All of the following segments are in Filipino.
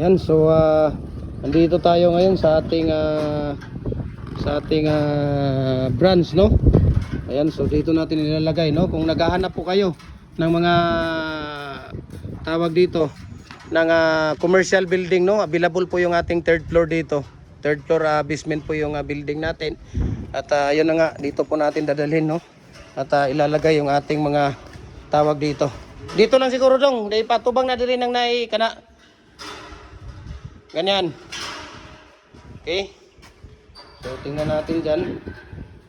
Yan, so andito tayo ngayon sa ating branch, no? Ayan, so dito natin nilalagay, no? Kung naghahanap po kayo ng mga tawag dito ng commercial building, no? Available po yung ating third floor dito. Third floor basement po yung building natin. At yun na nga, dito po natin dadalhin, no? At ilalagay yung ating mga tawag dito. Dito lang siguro dong, dahil patubang na din ng nai kana. Ganyan. Okay. So tingnan natin dyan.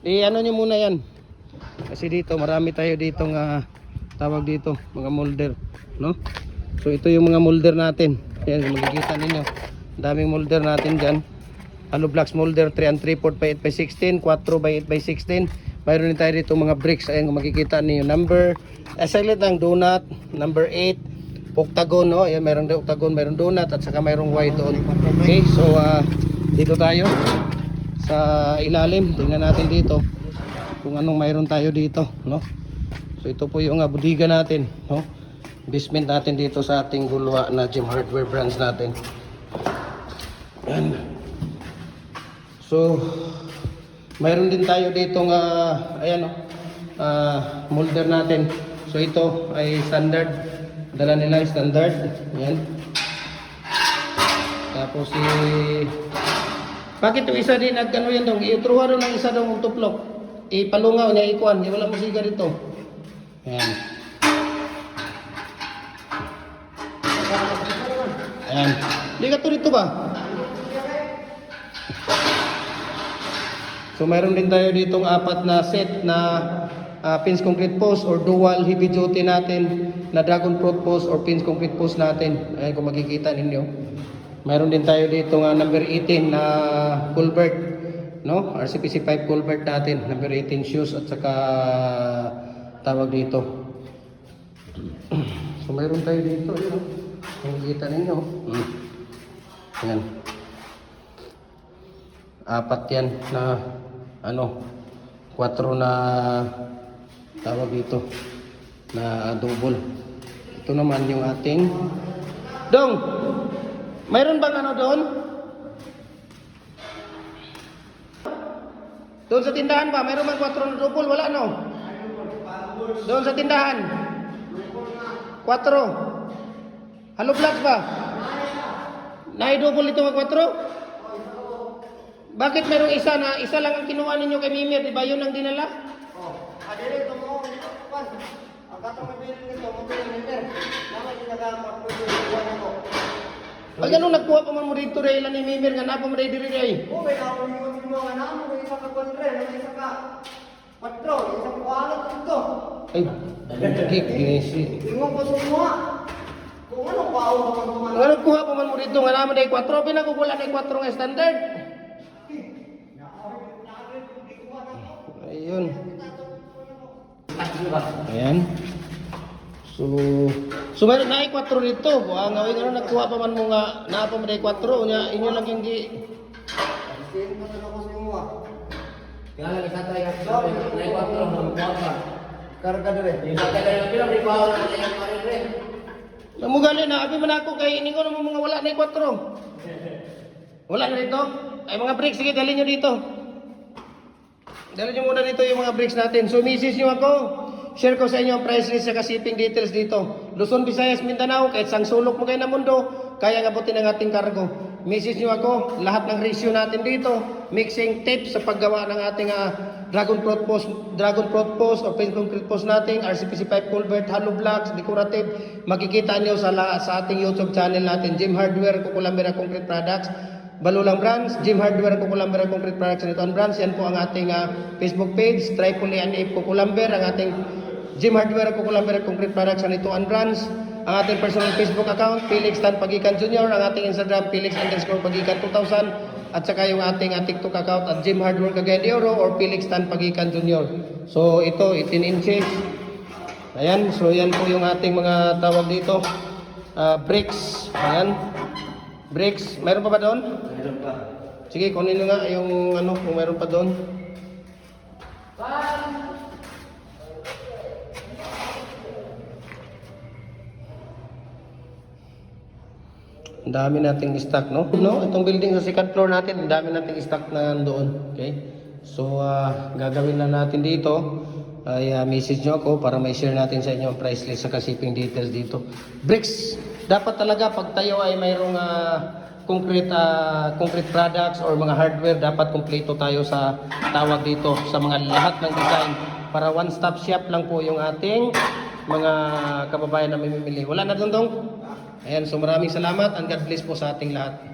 Di ano nyo muna yan. Kasi dito marami tayo ditong tawag dito, mga molder, no? So ito yung mga molder natin. Ayan, makikita ninyo. Daming molder natin dyan. Hollow blocks molder 3 and 3/4 by 8 by 16, 4 by 8 by 16. Mayroon din tayo dito mga bricks. Ayan, kung makikita ninyo. Number, saglit ng donut, number 8. Octagon, no? Ayan, mayroong octagon, mayroong donut at saka mayroong wide doon. Okay, so dito tayo sa ilalim. Tingnan natin dito kung anong mayroon tayo dito, no? So ito po yung budiga natin, no? Basement natin dito sa ating gulwa na Gem Hardware branch natin. Yan. So mayroon din tayo ditong ayan, no? Molder natin. So ito ay standard. Dala nila standard. Yan. Tapos bakit yung isa din nagkano yan dong? Iutruha rin ng isa dong tuplok. Ipalungaw niya ikuan. Wala mo siga dito. Ayan. Ayan. Hindi ka to dito ba? So mayroon din tayo ditong 4 na set na pins concrete post or dual heavy duty natin na dragon fruit post or pins concrete post natin. Ayan, kung makikita ninyo. Mayroon din tayo dito nga number 18 na culvert, no? RCPC 5 culvert natin, number 18 shoes at saka tawag dito. So mayroon tayo dito, ayun, kung makikita ninyo. Ayan. 4 yan na ano, 4 na tawag dito na double. Ito naman yung ating dong. Mayroon bang ano doon? Doon sa tindahan ba? Mayroon bang 4 na double? Wala, no? Doon sa tindahan 4. Hollow blocks ba? Nai-double ito mag 4? Bakit mayroong isa na isa lang ang kinuha ninyo kay Mimir? Di ba yun ang dinala? Adire to mo ang katong mabilin nito mo bilin naman din nagapapuluan ako. Pag ano nagkuha pa man mo dito rin ilan ni Mimir nga napa mo rin diri rin. Oh, may ako mo nga namo may isa ka kontre, may isa ka patro, isa ka alat dito. Ay, gigisi. Tingog ko mo. Kung ano pa ako man Nga nagkuha pa man mo dito nga naman day 4, pinagkukulan day 4 nga standard. Ayun. Ayan. So mayroon na 4 dito. Ang ngawin ano nagkuha pa man mo nga naa pa mo day 4 nya inyo lang yung gi. Sin mo na ako sa imo. Kaya lagi sa tayo na ikwatro ng kuwapa. Karga dire. Yung sa tayo pila may bawo na yung marire. Namugali na abi man ako kay iningon mo mga wala na 4. Wala na dito. Ay mga bricks sige dali nyo dito. Dali nyo muna dito yung mga bricks natin. So misis nyo ako. Share ko sa inyo ang price list sa shipping details dito. Luzon, Visayas, Mindanao, kahit sang sulok mo kayo na mundo, kaya ngabutin ang ating kargo. Message nyo ako, lahat ng ratio natin dito, mixing tips sa paggawa ng ating dragon fruit post o pin concrete post natin, RCPC pipe culvert, hollow blocks, decorative, makikita nyo sa ating YouTube channel natin, Gem Hardware, Kukulambera Concrete Products, Balulang Branch, Gem Hardware, Kukulambera Concrete Products, and ito ang branch. Yan po ang ating Facebook page, Tripoli and Ape Kukulambera, ang ating Gem Hardware, Kukulambera Concrete Products, and ito ang branch. Ang ating personal Facebook account, Felix Tan Pagikan Jr., ang ating Instagram, Felix_Pagikan 2000, at saka yung ating TikTok account at Gem Hardware Cagayan de Oro or Felix Tan Pagikan Jr. So ito, 18 inches. Ayan, so yan po yung ating mga tawag dito, bricks. Ayan. Bricks, mayroon pa ba doon? Meron pa. Sige, kunin nyo nga yung ano, kung mayroon pa doon. Ang dami nating stock, no? No, itong building sa second floor natin, ang dami nating stock na doon. Okay? So, gagawin na natin dito. Ay message nyo ako para may share natin sa inyo ang price list sa shipping details dito. Bricks, dapat talaga pag tayo ay mayroong concrete products or mga hardware, dapat kumpleto tayo sa tawag dito sa mga lahat ng design para one-stop shop lang po yung ating mga kababayan na mamimili. Wala na dong. Ayan, so maraming salamat and God bless po sa ating lahat.